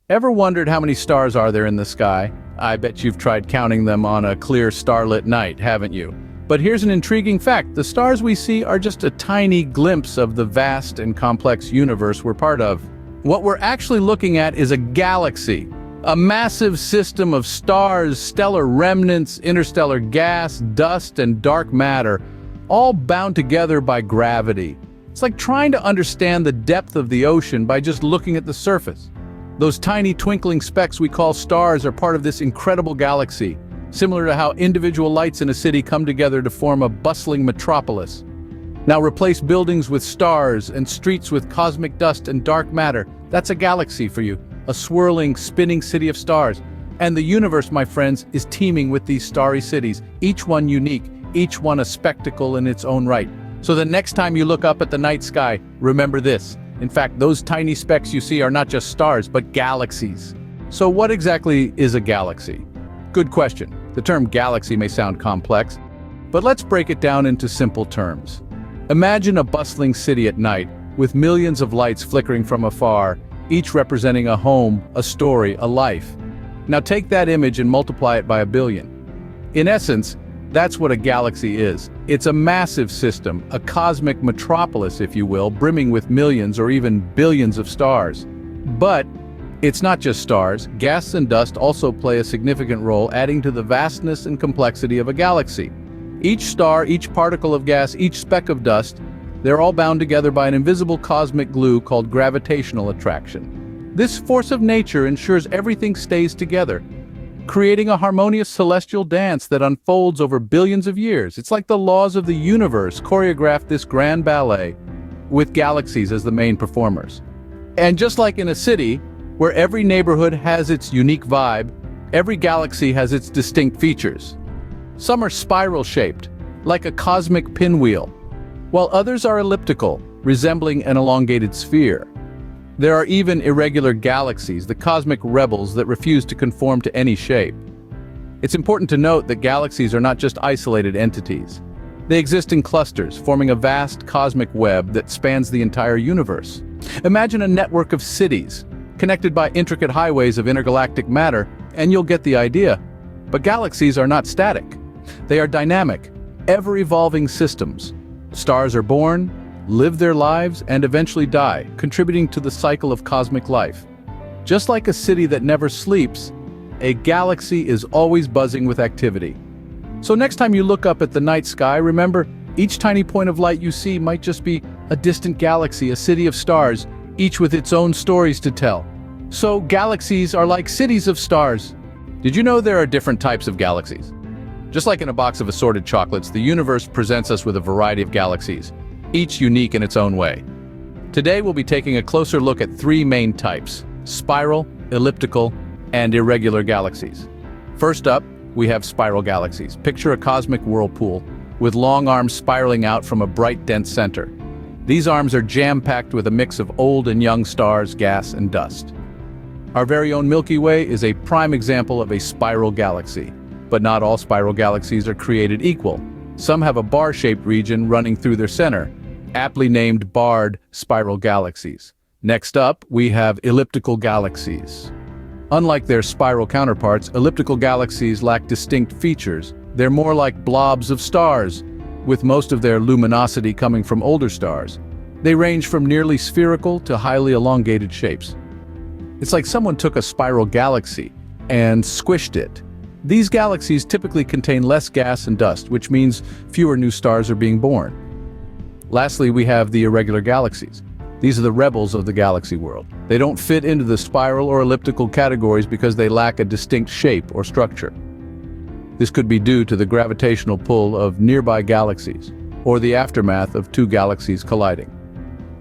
Ever wondered how many stars are there in the sky? I bet you've tried counting them on a clear starlit night, haven't you? But here's an intriguing fact. The stars we see are just a tiny glimpse of the vast and complex universe we're part of. What we're actually looking at is a galaxy, a massive system of stars, stellar remnants, interstellar gas, dust, and dark matter, all bound together by gravity. It's like trying to understand the depth of the ocean by just looking at the surface. Those tiny twinkling specks we call stars are part of this incredible galaxy, similar to how individual lights in a city come together to form a bustling metropolis. Now replace buildings with stars and streets with cosmic dust and dark matter. That's a galaxy for you, a swirling, spinning city of stars. And the universe, my friends, is teeming with these starry cities, each one unique, each one a spectacle in its own right. So the next time you look up at the night sky, remember this. In fact, those tiny specks you see are not just stars, but galaxies. So what exactly is a galaxy? Good question. The term galaxy may sound complex, but let's break it down into simple terms. Imagine a bustling city at night, with millions of lights flickering from afar, each representing a home, a story, a life. Now take that image and multiply it by 1 billion. In essence, that's what a galaxy is. It's a massive system, a cosmic metropolis, if you will, brimming with millions or even billions of stars. But it's not just stars. Gas and dust also play a significant role, adding to the vastness and complexity of a galaxy. Each star, each particle of gas, each speck of dust, they're all bound together by an invisible cosmic glue called gravitational attraction. This force of nature ensures everything stays together, creating a harmonious celestial dance that unfolds over billions of years. It's like the laws of the universe choreographed this grand ballet, with galaxies as the main performers. And just like in a city, where every neighborhood has its unique vibe, every galaxy has its distinct features. Some are spiral-shaped, like a cosmic pinwheel, while others are elliptical, resembling an elongated sphere. There are even irregular galaxies, the cosmic rebels that refuse to conform to any shape. It's important to note that galaxies are not just isolated entities. They exist in clusters, forming a vast cosmic web that spans the entire universe. Imagine a network of cities, connected by intricate highways of intergalactic matter, and you'll get the idea. But galaxies are not static. They are dynamic, ever-evolving systems. Stars are born, live their lives, and eventually die, contributing to the cycle of cosmic life. Just like a city that never sleeps, a galaxy is always buzzing with activity. So next time you look up at the night sky, remember, each tiny point of light you see might just be a distant galaxy, a city of stars, each with its own stories to tell. So galaxies are like cities of stars. Did you know there are different types of galaxies? Just like in a box of assorted chocolates, the universe presents us with a variety of galaxies, each unique in its own way. Today we'll be taking a closer look at 3 main types: spiral, elliptical, and irregular galaxies. First up, we have spiral galaxies. Picture a cosmic whirlpool, with long arms spiraling out from a bright, dense center. These arms are jam-packed with a mix of old and young stars, gas, and dust. Our very own Milky Way is a prime example of a spiral galaxy. But not all spiral galaxies are created equal. Some have a bar-shaped region running through their center, aptly named barred spiral galaxies. Next up, we have elliptical galaxies. Unlike their spiral counterparts, elliptical galaxies lack distinct features. They're more like blobs of stars, with most of their luminosity coming from older stars. They range from nearly spherical to highly elongated shapes. It's like someone took a spiral galaxy and squished it. These galaxies typically contain less gas and dust, which means fewer new stars are being born. Lastly, we have the irregular galaxies. These are the rebels of the galaxy world. They don't fit into the spiral or elliptical categories because they lack a distinct shape or structure. This could be due to the gravitational pull of nearby galaxies, or the aftermath of 2 galaxies colliding.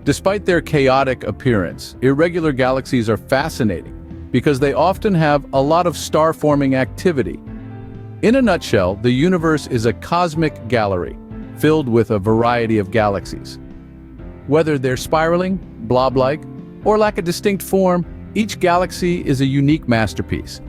Despite their chaotic appearance, irregular galaxies are fascinating because they often have a lot of star-forming activity. In a nutshell, the universe is a cosmic gallery, filled with a variety of galaxies. Whether they're spiraling, blob-like, or lack a distinct form, each galaxy is a unique masterpiece,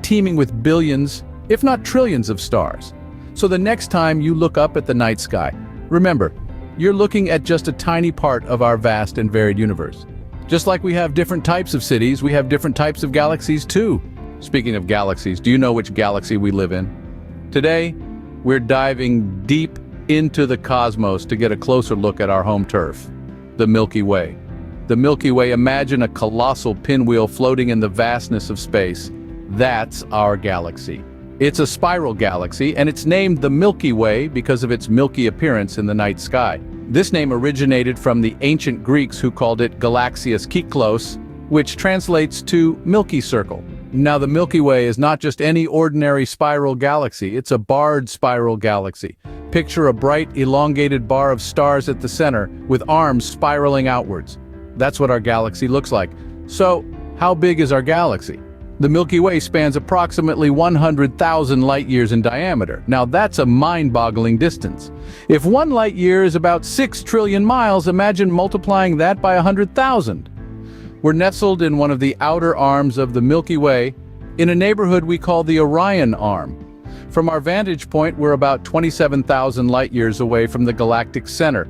teeming with billions, if not trillions of stars. So the next time you look up at the night sky, remember, you're looking at just a tiny part of our vast and varied universe. Just like we have different types of cities, we have different types of galaxies too. Speaking of galaxies, do you know which galaxy we live in? Today, we're diving deep into the cosmos to get a closer look at our home turf, the Milky Way. The Milky Way, imagine a colossal pinwheel floating in the vastness of space. That's our galaxy. It's a spiral galaxy, and it's named the Milky Way because of its milky appearance in the night sky. This name originated from the ancient Greeks who called it Galaxias Kyklos, which translates to Milky Circle. Now, the Milky Way is not just any ordinary spiral galaxy, it's a barred spiral galaxy. Picture a bright, elongated bar of stars at the center, with arms spiraling outwards. That's what our galaxy looks like. So, how big is our galaxy? The Milky Way spans approximately 100,000 light-years in diameter. Now that's a mind-boggling distance. If 1 light-year is about 6 trillion miles, imagine multiplying that by 100,000. We're nestled in one of the outer arms of the Milky Way, in a neighborhood we call the Orion Arm. From our vantage point, we're about 27,000 light-years away from the galactic center.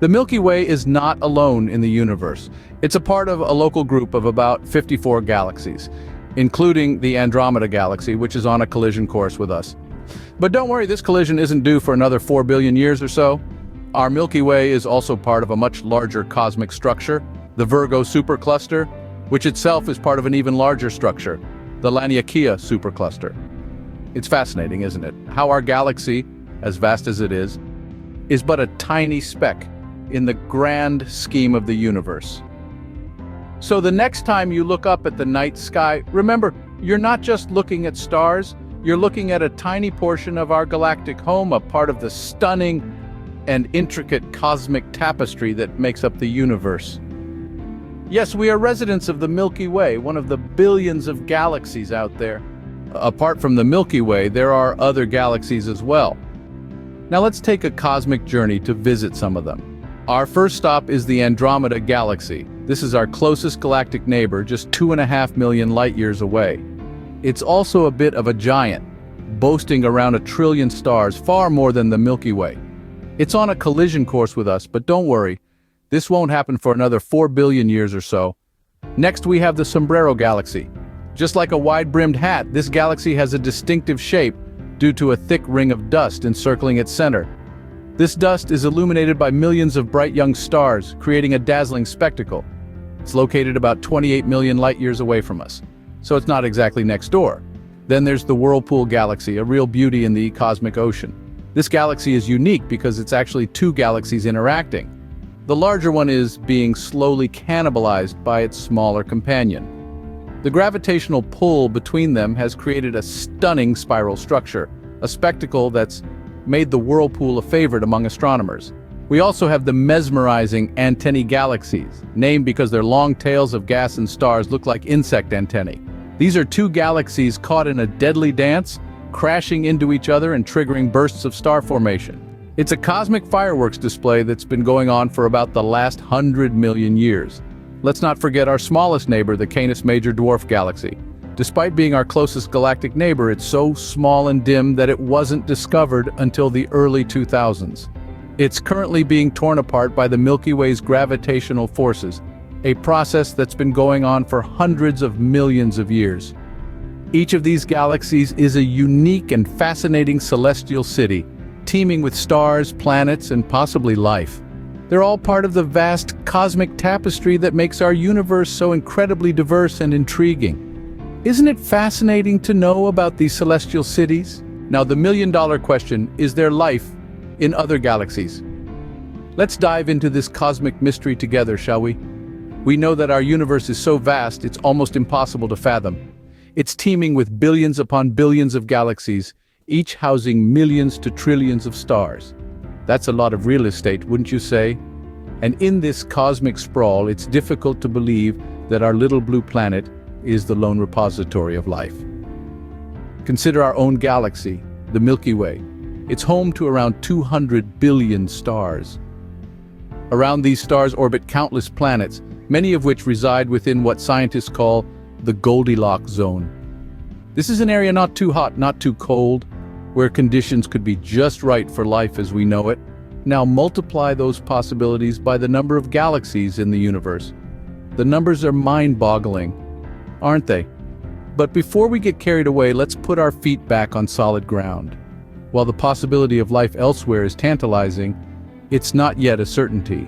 The Milky Way is not alone in the universe. It's a part of a local group of about 54 galaxies, including the Andromeda Galaxy, which is on a collision course with us. But don't worry, this collision isn't due for another 4 billion years or so. Our Milky Way is also part of a much larger cosmic structure, the Virgo supercluster, which itself is part of an even larger structure, the Laniakea supercluster. It's fascinating, isn't it? How our galaxy, as vast as it is but a tiny speck in the grand scheme of the universe. So the next time you look up at the night sky, remember, you're not just looking at stars, you're looking at a tiny portion of our galactic home, a part of the stunning and intricate cosmic tapestry that makes up the universe. Yes, we are residents of the Milky Way, one of the billions of galaxies out there. Apart from the Milky Way, there are other galaxies as well. Now let's take a cosmic journey to visit some of them. Our first stop is the Andromeda Galaxy. This is our closest galactic neighbor, just 2.5 million light-years away. It's also a bit of a giant, boasting around 1 trillion stars, far more than the Milky Way. It's on a collision course with us, but don't worry, this won't happen for another 4 billion years or so. Next, we have the Sombrero Galaxy. Just like a wide-brimmed hat, this galaxy has a distinctive shape due to a thick ring of dust encircling its center. This dust is illuminated by millions of bright young stars, creating a dazzling spectacle. It's located about 28 million light-years away from us, so it's not exactly next door. Then there's the Whirlpool Galaxy, a real beauty in the cosmic ocean. This galaxy is unique because it's actually 2 galaxies interacting. The larger one is being slowly cannibalized by its smaller companion. The gravitational pull between them has created a stunning spiral structure, a spectacle that's made the Whirlpool a favorite among astronomers. We also have the mesmerizing antennae galaxies, named because their long tails of gas and stars look like insect antennae. These are 2 galaxies caught in a deadly dance, crashing into each other and triggering bursts of star formation. It's a cosmic fireworks display that's been going on for about the last 100 million years. Let's not forget our smallest neighbor, the Canis Major Dwarf Galaxy. Despite being our closest galactic neighbor, it's so small and dim that it wasn't discovered until the early 2000s. It's currently being torn apart by the Milky Way's gravitational forces, a process that's been going on for hundreds of millions of years. Each of these galaxies is a unique and fascinating celestial city, teeming with stars, planets, and possibly life. They're all part of the vast cosmic tapestry that makes our universe so incredibly diverse and intriguing. Isn't it fascinating to know about these celestial cities? Now, the million-dollar question, is there life in other galaxies? Let's dive into this cosmic mystery together, shall we? We know that our universe is so vast, it's almost impossible to fathom. It's teeming with billions upon billions of galaxies, each housing millions to trillions of stars. That's a lot of real estate, wouldn't you say? And in this cosmic sprawl, it's difficult to believe that our little blue planet is the lone repository of life. Consider our own galaxy, the Milky Way. It's home to around 200 billion stars. Around these stars orbit countless planets, many of which reside within what scientists call the Goldilocks zone. This is an area not too hot, not too cold, where conditions could be just right for life as we know it. Now multiply those possibilities by the number of galaxies in the universe. The numbers are mind-boggling, aren't they? But before we get carried away, let's put our feet back on solid ground. While the possibility of life elsewhere is tantalizing, it's not yet a certainty.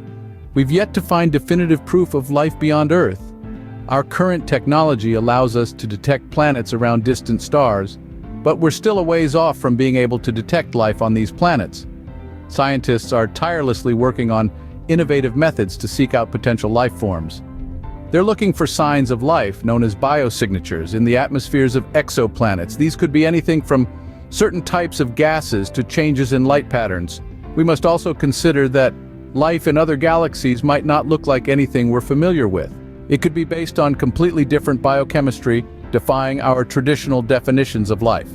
We've yet to find definitive proof of life beyond Earth. Our current technology allows us to detect planets around distant stars, but we're still a ways off from being able to detect life on these planets. Scientists are tirelessly working on innovative methods to seek out potential life forms. They're looking for signs of life, known as biosignatures, in the atmospheres of exoplanets. These could be anything from certain types of gases to changes in light patterns. We must also consider that life in other galaxies might not look like anything we're familiar with. It could be based on completely different biochemistry, defying our traditional definitions of life.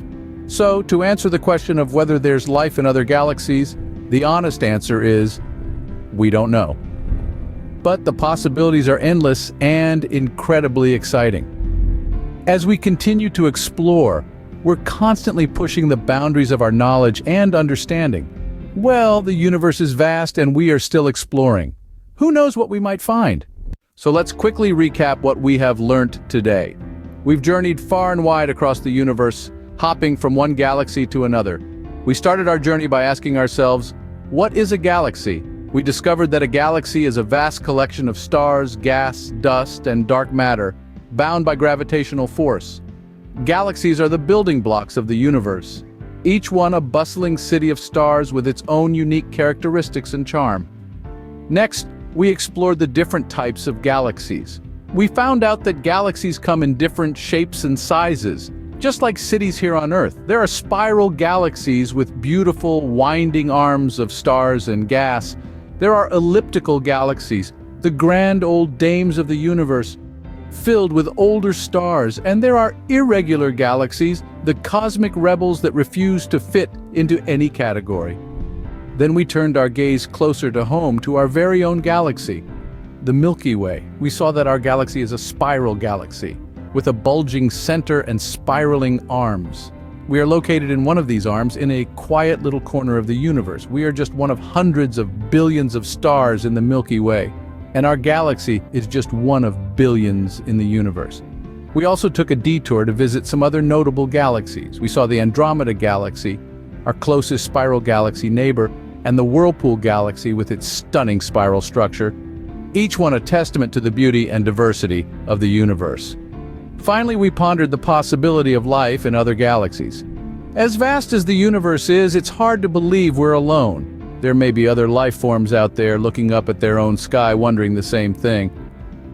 So, to answer the question of whether there's life in other galaxies, the honest answer is, we don't know. But the possibilities are endless and incredibly exciting. As we continue to explore, we're constantly pushing the boundaries of our knowledge and understanding. Well, the universe is vast and we are still exploring. Who knows what we might find? So let's quickly recap what we have learned today. We've journeyed far and wide across the universe, hopping from one galaxy to another. We started our journey by asking ourselves, what is a galaxy? We discovered that a galaxy is a vast collection of stars, gas, dust, and dark matter, bound by gravitational force. Galaxies are the building blocks of the universe, each one a bustling city of stars with its own unique characteristics and charm. Next, we explored the different types of galaxies. We found out that galaxies come in different shapes and sizes. Just like cities here on Earth, there are spiral galaxies with beautiful, winding arms of stars and gas. There are elliptical galaxies, the grand old dames of the universe, filled with older stars, and there are irregular galaxies, the cosmic rebels that refuse to fit into any category. Then we turned our gaze closer to home, to our very own galaxy, the Milky Way. We saw that our galaxy is a spiral galaxy, with a bulging center and spiraling arms. We are located in one of these arms in a quiet little corner of the universe. We are just one of hundreds of billions of stars in the Milky Way, and our galaxy is just one of billions in the universe. We also took a detour to visit some other notable galaxies. We saw the Andromeda Galaxy, our closest spiral galaxy neighbor, and the Whirlpool Galaxy with its stunning spiral structure, each one a testament to the beauty and diversity of the universe. Finally, we pondered the possibility of life in other galaxies. As vast as the universe is, it's hard to believe we're alone. There may be other life forms out there looking up at their own sky, wondering the same thing.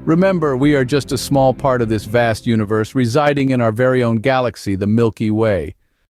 Remember, we are just a small part of this vast universe, residing in our very own galaxy, the Milky Way.